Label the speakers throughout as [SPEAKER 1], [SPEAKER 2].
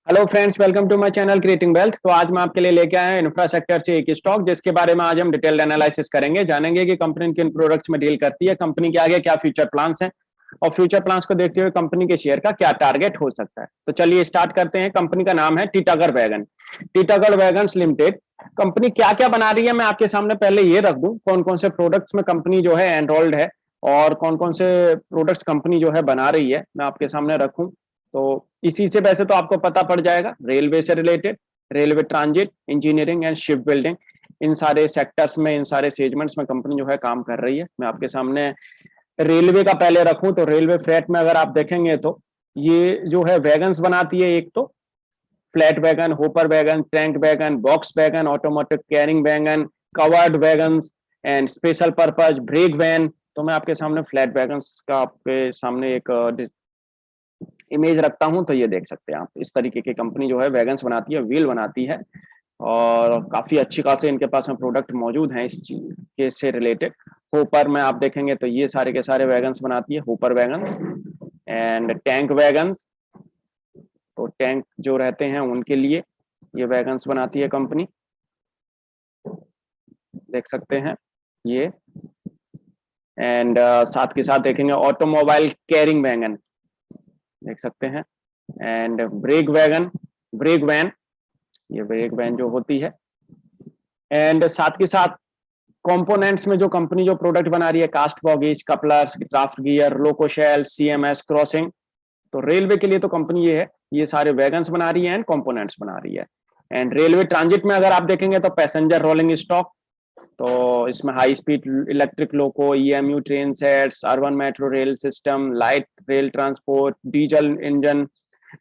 [SPEAKER 1] Hello friends, welcome to my channel creating wealth. तो आज मैं आपके लिए लेके आया हूं इंफ्रास्ट्रक्चर से एक स्टॉक, जिसके बारे में आज हम डिटेल्ड एनालिसिस करेंगे, जानेंगे कि कंपनी किन प्रोडक्ट्स में डील करती है, कंपनी के आगे क्या फ्यूचर प्लान्स हैं और फ्यूचर प्लान्स को देखते हुए कंपनी के शेयर का क्या टारगेट हो सकता है। तो चलिए स्टार्ट करते हैं। कंपनी का नाम है Titagarh wagon. Titagarh wagons limited company क्या क्या बना रही है, मैं आपके सामने पहले ये रख दूं कौन कौन से प्रोडक्ट्स में कंपनी जो है एनरोल्ड है और कौन कौन से प्रोडक्ट्स कंपनी जो है बना रही है, मैं आपके सामने रखूं। तो इसी से वैसे तो आपको पता पड़ जाएगा, रेलवे से related, railway transit, engineering and shipbuilding, इन सारे सेक्टर्स में, इन सारे सेगमेंट्स में कंपनी जो है काम कर रही है। मैं आपके सामने रेलवे का पहले रखूं तो रेलवे फ्रेट में अगर आप देखेंगे तो ये जो है वैगन्स बनाती है। एक तो flat wagon, hopper wagon, tank wagon, box wagon, automatic carrying wagon, covered wagons and special purpose brake van. तो मैं आपके सामने फ्लैट वैगन्स का आपके सामने एक इमेज रखता हूं, तो ये देख सकते हैं आप। इस तरीके की कंपनी जो है वैगन्स बनाती है, व्हील बनाती है और काफी अच्छी खासे इनके पास में प्रोडक्ट मौजूद हैं इस चीज के से रिलेटेड। होपर में आप देखेंगे तो ये सारे के सारे वैगन्स बनाती है, hopper wagons and tank wagons. तो टैंक जो रहते हैं उनके लिए ये वैगन्स बनाती है कंपनी, देख सकते हैं ये। एंड साथ के साथ देखेंगे ऑटोमोबाइल कैरिंग वैगन, देख सकते हैं। And brake wagon, brake van, ये ब्रेक वैन जो होती है। एंड साथ के साथ कंपोनेंट्स में जो कंपनी जो प्रोडक्ट बना रही है, cast bogies, couplers, draft gear, loco shell, CMS, crossing. तो रेलवे के लिए तो कंपनी ये है, ये सारे वैगन्स बना रही है एंड कंपोनेंट्स बना रही है। एंड रेलवे ट्रांजिट में अगर आप देखेंगे तो पैसेंजर रोलिंग स्टॉक, तो इसमें high speed electric loco, EMU train sets, urban metro rail system, light rail transport, diesel engine,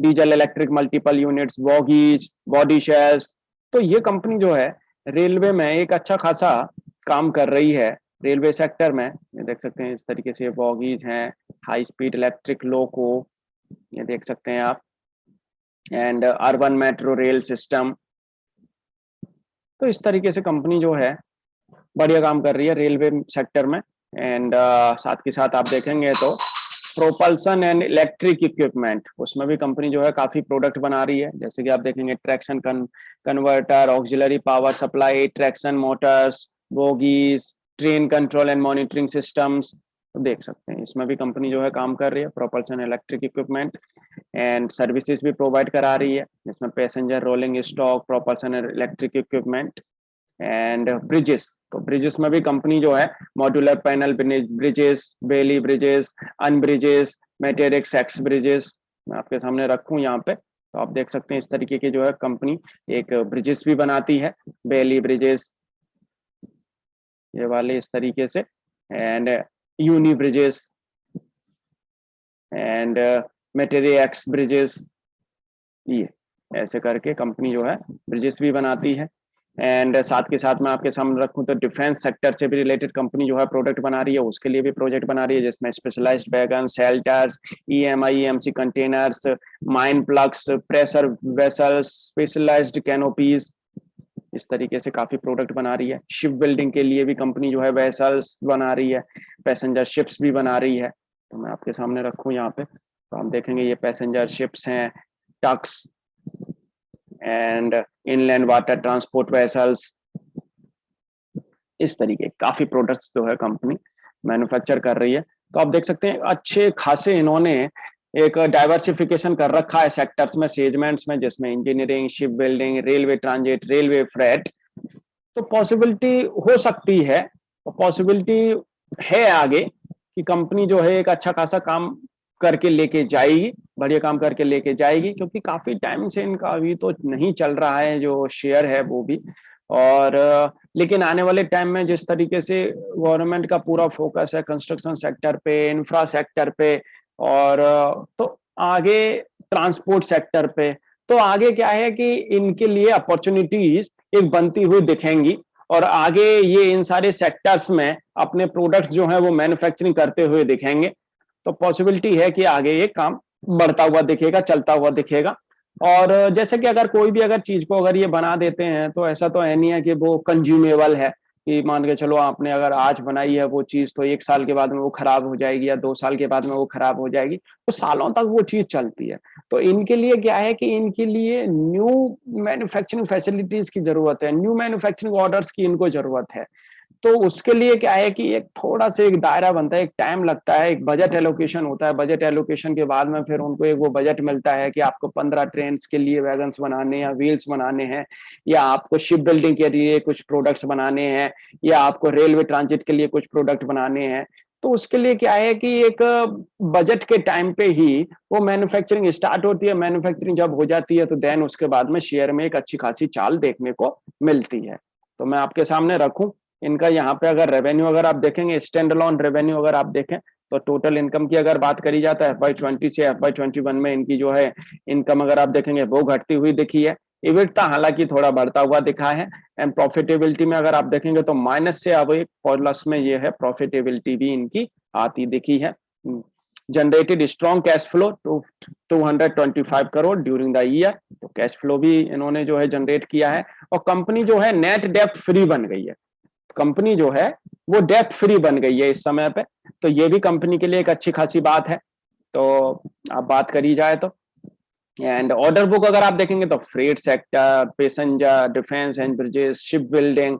[SPEAKER 1] diesel electric multiple units, bogies, body shells. तो ये कंपनी जो है रेलवे में एक अच्छा खासा काम कर रही है रेलवे सेक्टर में। ये देख सकते हैं इस तरीके से बॉगीज हैं, हाई स्पीड इलेक्ट्रिक लोको, ये देख सकते हैं आप, and urban metro rail system. तो इस तरीके से कंपनी जो है बढ़िया काम कर रही है रेलवे सेक्टर में। एंड साथ के साथ आप देखेंगे तो प्रोपल्सन एंड इलेक्ट्रिक इक्विपमेंट, उसमें भी कंपनी जो है काफी प्रोडक्ट बना रही है। जैसे कि आप देखेंगे traction converter, auxiliary power supply, traction Motors, bogies, train control and monitoring systems. तो देख सकते हैं इसमें भी कंपनी जो है काम कर रही है, propulsion electric equipment and services भी प्रोवाइड करा रही है, जिसमें passenger rolling stock, propulsion electric equipment and bridges. तो ब्रिजेस में भी कंपनी जो है मॉड्यूलर पैनल ब्रिजेस, बेली ब्रिजेस, अनब्रिजेस, मेटेरिक्स एक्स ब्रिजेस, मैं आपके सामने रखूं यहाँ पे। तो आप देख सकते हैं इस तरीके की जो है कंपनी एक ब्रिजेस भी बनाती है, बेली ब्रिजेस ये वाले इस तरीके से, एंड यूनी ब्रिजेस एंड मेटेरिक्स ब्रिजेस, ये ऐसे करके कंपनी जो है ब्रिजेस भी बनाती है। एंड साथ के साथ मैं आपके सामने रखूं तो डिफेंस सेक्टर से भी रिलेटेड कंपनी जो है प्रोडक्ट बना रही है, उसके लिए भी प्रोजेक्ट बना रही है, जिसमें specialised wagon, shelters, EMI MC containers, mine plugs, pressure vessels, specialised canopies, इस तरीके से काफी प्रोडक्ट बना रही है। शिप बिल्डिंग के लिए भी कंपनी जो है वेसल्स बना रही है, पैसेंजर शिप्स भी बना रही है। तो मैं आपके सामने रखूं यहाँ पे तो हम देखेंगे ये पैसेंजर शिप्स हैं, tugs and inland water transport vessels, इस तरीके काफी प्रोडक्ट्स जो है कंपनी मैन्युफैक्चर कर रही है। तो आप देख सकते हैं अच्छे खासे इन्होंने एक डाइवर्सिफिकेशन कर रखा है सेक्टर्स में, सेगमेंट्स में, जिसमें engineering, ship building, railway transit, railway freight. तो पॉसिबिलिटी हो सकती है और पॉसिबिलिटी है आगे कि कंपनी जो है एक अच्छा खासा काम करके लेके जाएगी, बढ़िया काम करके लेके जाएगी, क्योंकि काफी टाइम से इनका अभी तो नहीं चल रहा है जो शेयर है वो भी। और लेकिन आने वाले टाइम में जिस तरीके से गवर्नमेंट का पूरा फोकस है कंस्ट्रक्शन सेक्टर पे, इंफ्रा सेक्टर पे, और तो आगे ट्रांसपोर्ट सेक्टर पे, तो आगे क्या है कि इनके लिए अपॉर्चुनिटीज एक बनती हुई दिखेंगी और आगे ये इन सारे सेक्टर्स में अपने प्रोडक्ट्स जो है वो मैन्युफैक्चरिंग करते हुए दिखेंगे। तो पॉसिबिलिटी है कि आगे ये काम बढ़ता हुआ दिखेगा, चलता हुआ दिखेगा। और जैसे कि अगर कोई भी अगर चीज को अगर ये बना देते हैं तो ऐसा तो है नहीं है कि वो कंज्यूमेबल है, कि मान के चलो आपने अगर आज बनाई है वो चीज तो 1 साल के बाद में वो खराब हो जाएगी या 2 साल के बाद में वो खराब हो जाएगी, तो सालों तक वो चीज चलती है। तो इनके लिए क्या है कि इनके लिए न्यू मैन्युफैक्चरिंग फैसिलिटीज की जरूरत है, न्यू मैन्युफैक्चरिंग ऑर्डर्स की इनको जरूरत है। तो उसके लिए क्या है कि एक थोड़ा-सा एक दायरा बनता है, एक टाइम लगता है, एक बजट एलोकेशन होता है। बजट एलोकेशन के बाद में फिर उनको एक वो बजट मिलता है कि आपको 15 ट्रेन्स के लिए वैगन्स बनाने या व्हील्स बनाने हैं, या आपको शिप बिल्डिंग के लिए कुछ प्रोडक्ट्स बनाने हैं, या आपको रेलवे ट्रांजिट के लिए कुछ प्रोडक्ट बनाने हैं। तो उसके लिए क्या है कि एक बजट के टाइम पे ही वो मैन्युफैक्चरिंग स्टार्ट होती है। मैन्युफैक्चरिंग जब हो जाती है तो देन उसके बाद में शेयर में एक अच्छी खासी चाल देखने को मिलती है। तो मैं आपके सामने रखूँ इनका, यहाँ पे अगर रेवेन्यू अगर आप देखेंगे, स्टैंड अलोन रेवेन्यू अगर आप देखें, तो टोटल इनकम की अगर बात करी जाए तो FY20 से FY21 में इनकी जो है इनकम अगर आप देखेंगे वो घटती हुई दिखी है। इबिटा हालांकि थोड़ा बढ़ता हुआ दिखा है। एंड प्रॉफिटेबिलिटी में अगर आप देखेंगे तो माइनस से अब एक प्लस में ये है, प्रॉफिटेबिलिटी भी इनकी आती दिखी है। Generated strong cash flow to 225 crore during the year, तो कैश फ्लो भी इन्होंने जो है जनरेट किया है। और कंपनी जो है नेट डेप्ट फ्री बन गई है, कंपनी जो है वो डेप्ट फ्री बन गई है इस समय पे, तो ये भी कंपनी के लिए एक अच्छी खासी बात है। तो आप बात करी जाए तो एंड ऑर्डर बुक अगर आप देखेंगे तो freight sector, passenger, defence and bridges, ship building,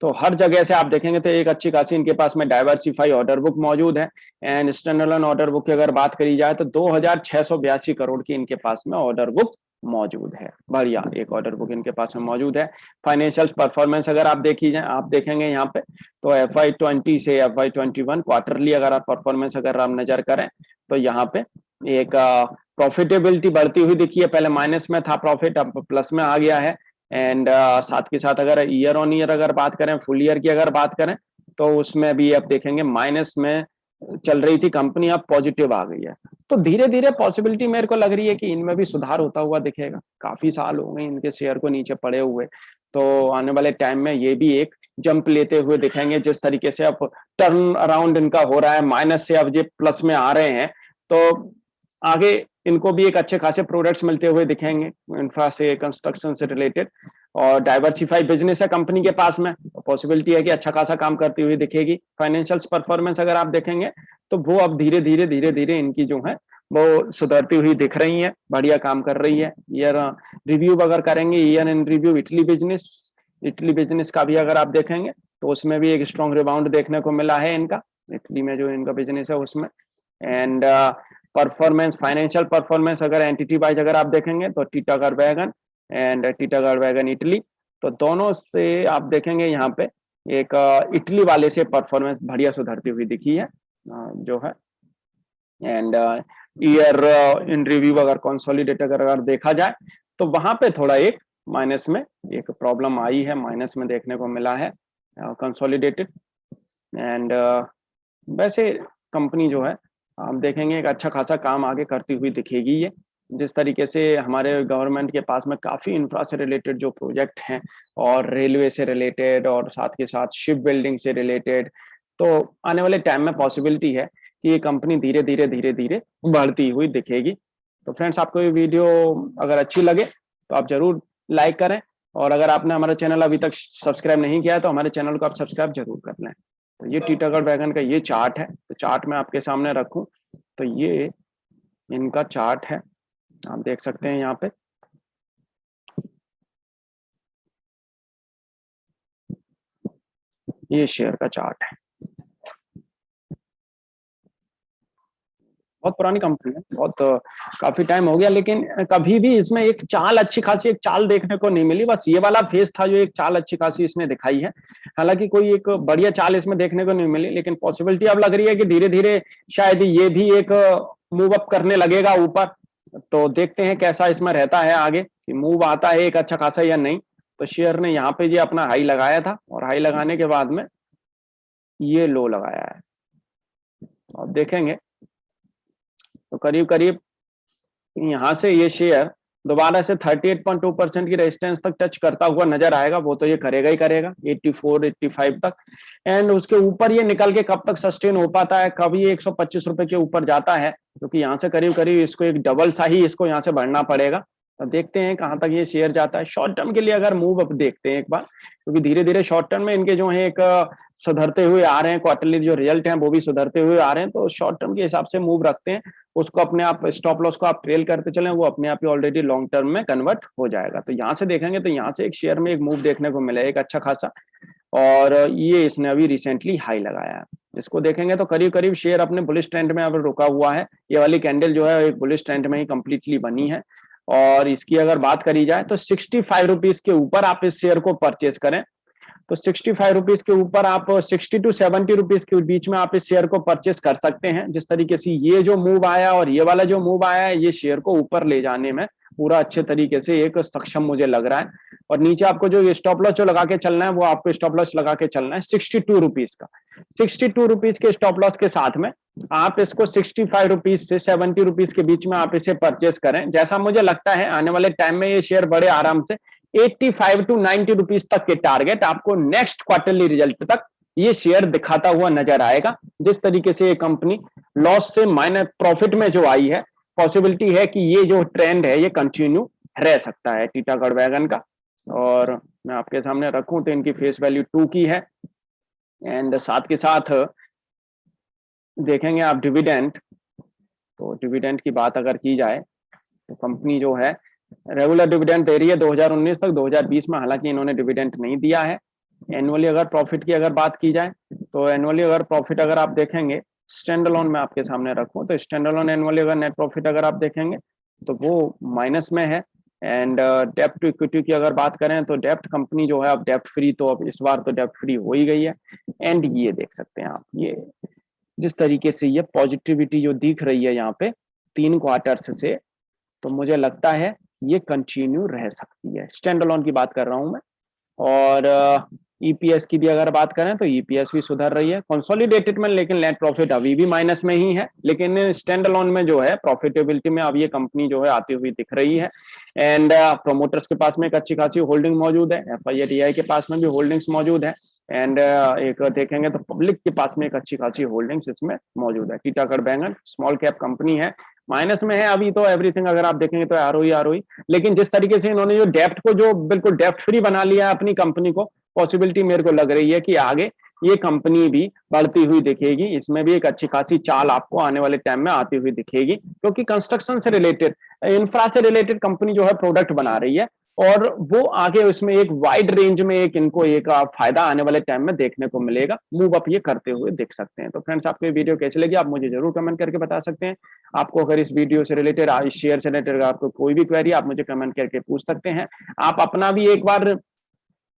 [SPEAKER 1] तो हर जगह से आप देखेंगे तो एक अच्छी खासी इनके पास में डाइवर्सिफाई ऑर्डर बुक मौजूद है। एंड स्टैंडअलोन ऑर्डर बुक की अगर बात करी जाए तो 2682 करोड़ की इनके पास में ऑर्डर बुक मौजूद है। बढ़िया एक ऑर्डर बुक इनके पास में मौजूद है। फाइनेंशियल परफॉर्मेंस अगर आप आप देखेंगे यहाँ पे, तो FY20 से FY21 क्वार्टरली अगर आप परफॉर्मेंस अगर आप नजर करें तो यहाँ पे एक प्रॉफिटेबिलिटी बढ़ती हुई दिखी है। पहले माइनस में था प्रॉफिट, अब प्लस में आ गया है। एंड साथ के साथ अगर ईयर ऑन ईयर अगर बात करें, फुल ईयर की अगर बात करें, तो उसमें भी आप देखेंगे माइनस में चल रही थी कंपनी, अब पॉजिटिव आ गई है। तो धीरे धीरे पॉसिबिलिटी मेरे को लग रही है कि इनमें भी सुधार होता हुआ दिखेगा। काफी साल हो गए इनके शेयर को नीचे पड़े हुए, तो आने वाले टाइम में ये भी एक जंप लेते हुए दिखेंगे। जिस तरीके से अब टर्न अराउंड इनका हो रहा है, माइनस से अब ये प्लस में आ रहे हैं, तो आगे इनको भी एक अच्छे खासे प्रोडक्ट्स मिलते हुए दिखेंगे, इंफ्रा से, कंस्ट्रक्शन से रिलेटेड। और डाइवर्सिफाइड बिजनेस है कंपनी के पास में, पॉसिबिलिटी है कि अच्छा खासा काम करती हुई दिखेगी। फाइनेंशियल परफॉर्मेंस अगर आप देखेंगे तो वो अब धीरे धीरे इनकी जो है वो सुधरती हुई दिख रही है, बढ़िया काम कर रही है। ईयर रिव्यू अगर करेंगे, year in review Italy business का भी अगर आप देखेंगे तो उसमें भी एक स्ट्रॉन्ग रिबाउंड देखने को मिला है इनका, इटली में जो इनका बिजनेस है उसमें। एंड परफॉर्मेंस, फाइनेंशियल परफॉर्मेंस अगर एंटिटी वाइज अगर आप देखेंगे तो Titagarh wagon and Titagarh wagon Italy, तो दोनों से आप देखेंगे यहाँ पे एक इटली वाले से परफॉर्मेंस बढ़िया सुधरती हुई दिखी है जो है। एंड ईयर इन रिव्यू अगर कंसोलिडेट अगर देखा जाए तो वहां पे थोड़ा एक माइनस में एक प्रॉब्लम आई है, माइनस में देखने को मिला है कंसोलिडेटेड। एंड वैसे कंपनी जो है आप देखेंगे एक अच्छा खासा काम आगे करती हुई दिखेगी ये। जिस तरीके से हमारे गवर्नमेंट के पास में काफ़ी इंफ्रा से रिलेटेड जो प्रोजेक्ट हैं, और रेलवे से रिलेटेड, और साथ के साथ शिप बिल्डिंग से रिलेटेड, तो आने वाले टाइम में पॉसिबिलिटी है कि ये कंपनी धीरे धीरे बढ़ती हुई दिखेगी। तो फ्रेंड्स, आपको ये वीडियो अगर अच्छी लगे तो आप जरूर लाइक करें, और अगर आपने हमारा चैनल अभी तक सब्सक्राइब नहीं किया है तो हमारे चैनल को आप सब्सक्राइब जरूर कर लें। तो ये टीटागढ़ वैगन का ये चार्ट है, तो चार्ट में आपके सामने रखूं तो ये इनका चार्ट है, आप देख सकते हैं यहाँ पे। ये शेयर का चार्ट है, बहुत पुरानी कंपनी है, बहुत काफी टाइम हो गया, लेकिन कभी भी इसमें एक चाल अच्छी खासी एक चाल देखने को नहीं मिली। बस ये वाला फेज था जो एक चाल अच्छी खासी इसने दिखाई है। हालांकि कोई एक बढ़िया चाल इसमें देखने को नहीं मिली, लेकिन पॉसिबिलिटी अब लग रही है कि धीरे धीरे शायद ये भी एक मूव अप करने लगेगा ऊपर। तो देखते हैं कैसा इसमें रहता है आगे, कि मूव आता है एक अच्छा खासा या नहीं। तो शेयर ने यहाँ पे ये अपना हाई लगाया था, और हाई लगाने के बाद में ये लो लगाया है। अब देखेंगे तो करीब करीब यहाँ से ये शेयर दोबारा से 38.2% की रेजिस्टेंस तक टच करता हुआ नजर आएगा। वो तो ये करेगा ही करेगा 84 85 तक। एंड उसके ऊपर ये निकल के कब तक सस्टेन हो पाता है, कब ये 125 रुपए के ऊपर जाता है, क्योंकि यहाँ से करीब करीब इसको एक डबल सा ही इसको यहाँ से बढ़ना पड़ेगा। अब देखते हैं कहाँ तक ये शेयर जाता है। शॉर्ट टर्म के लिए अगर मूव अप देखते हैं एक बार, क्योंकि धीरे-धीरे शॉर्ट टर्म में इनके जो है एक सुधरते हुए आ रहे हैं, क्वार्टरली जो रिजल्ट हैं वो भी सुधरते हुए आ रहे हैं, तो शॉर्ट टर्म के हिसाब से मूव रखते हैं। उसको अपने आप स्टॉप लॉस को आप ट्रेल करते चलें, वो अपने आप ही ऑलरेडी लॉन्ग टर्म में कन्वर्ट हो जाएगा। तो यहाँ से देखेंगे तो यहाँ से एक शेयर में एक मूव देखने को मिला है, एक अच्छा खासा, और ये इसने अभी रिसेंटली हाई लगाया है। इसको देखेंगे तो करीब-करीब शेयर अपने बुलिश ट्रेंड में अब रुका हुआ है। ये वाली कैंडल जो है एक बुलिश ट्रेंड में ही कंप्लीटली बनी है, और इसकी अगर बात करी जाए तो 65 रुपीस के ऊपर आप इस शेयर को परचेज करें। तो 65 रुपीस के ऊपर आप 60 टू 70 रुपीस के बीच में आप इस शेयर को परचेस कर सकते हैं। जिस तरीके से ये जो मूव आया और ये वाला जो मूव आया है, ये शेयर को ऊपर ले जाने में पूरा अच्छे तरीके से एक सक्षम मुझे लग रहा है। और नीचे आपको जो स्टॉप लॉस जो लगा के चलना है, वो आपको स्टॉप लॉस लगा के चलना है 62 रुपीस का। 62 रुपीस के स्टॉप लॉस के साथ में आप इसको 65 रुपीस से 70 रुपीस के बीच में आप इसे परचेस करें। जैसा मुझे लगता है आने वाले टाइम में ये शेयर बड़े आराम से 85 टू 90 रुपीस तक के टारगेट आपको नेक्स्ट क्वार्टरली रिजल्ट तक ये शेयर दिखाता हुआ नजर आएगा। जिस तरीके से ये कंपनी लॉस से माइनस प्रॉफिट में जो आई है, पॉसिबिलिटी है कि ये जो ट्रेंड है ये कंटिन्यू रह सकता है टीटागढ़ वैगन का। और मैं आपके सामने रखूं तो इनकी फेस वैल्यू 2 की है, एंड साथ के साथ देखेंगे आप डिविडेंड। तो डिविडेंड की बात अगर की जाए तो कंपनी जो है रेगुलर डिविडेंड दे रही है 2019 तक। 2020 में हालांकि इन्होंने डिविडेंड नहीं दिया है। एनुअली अगर प्रॉफिट की अगर बात की जाए तो एनुअली अगर प्रॉफिट अगर आप देखेंगे, स्टैंड अलोन में आपके सामने रखूं तो स्टैंड अलोन एनुअली अगर नेट प्रॉफिट अगर आप देखेंगे तो वो माइनस में है। एंड डेप्ट टू इक्विटी की अगर बात करें तो डेप्ट कंपनी जो है अब डेप्ट फ्री, तो अब इस बार तो डेप्ट फ्री हो ही गई है। एंड ये देख सकते हैं आप, ये जिस तरीके से ये पॉजिटिविटी जो दिख रही है यहाँ पे 3 क्वार्टर्स से, तो मुझे लगता है ये कंटिन्यू रह सकती है। स्टैंड अलोन की बात कर रहा हूं मैं। और ईपीएस की भी अगर बात करें तो ईपीएस भी सुधर रही है कंसोलिडेटेड में, लेकिन नेट प्रॉफिट अभी भी माइनस में ही है। लेकिन स्टैंड अलोन में जो है प्रॉफिटेबिलिटी में अब ये कंपनी जो है आती हुई दिख रही है। एंड प्रोमोटर्स के पास में एक अच्छी खासी होल्डिंग मौजूद है, एफआईआईडीआई के पास में भी होल्डिंग्स मौजूद है। एंड एक देखेंगे तो पब्लिक के पास में एक अच्छी खासी होल्डिंग्स इसमें मौजूद है। टीटागढ़ बैंगन स्मॉल कैप कंपनी है, माइनस में है अभी तो एवरीथिंग अगर आप देखेंगे तो आरओई। लेकिन जिस तरीके से इन्होंने जो डेप्ट को जो बिल्कुल डेप्ट फ्री बना लिया है अपनी कंपनी को, पॉसिबिलिटी मेरे को लग रही है कि आगे ये कंपनी भी बढ़ती हुई दिखेगी। इसमें भी एक अच्छी खासी चाल आपको आने वाले टाइम में आती हुई दिखेगी, क्योंकि कंस्ट्रक्शन से रिलेटेड, इंफ्रा से रिलेटेड कंपनी जो है प्रोडक्ट बना रही है, और वो आगे उसमें एक वाइड रेंज में एक इनको एक फायदा आने वाले टाइम में देखने को मिलेगा। मूव अप ये करते हुए देख सकते हैं। तो फ्रेंड्स, आपको ये वीडियो कैसी लगी आप मुझे जरूर कमेंट करके बता सकते हैं। आपको अगर इस वीडियो से रिलेटेड, इस शेयर से रिलेटेड आपको कोई भी क्वेरी आप मुझे कमेंट करके पूछ सकते हैं। आप अपना भी एक बार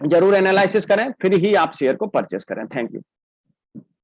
[SPEAKER 1] जरूर एनालिसिस करें, फिर ही आप शेयर को परचेस करें। Thank you.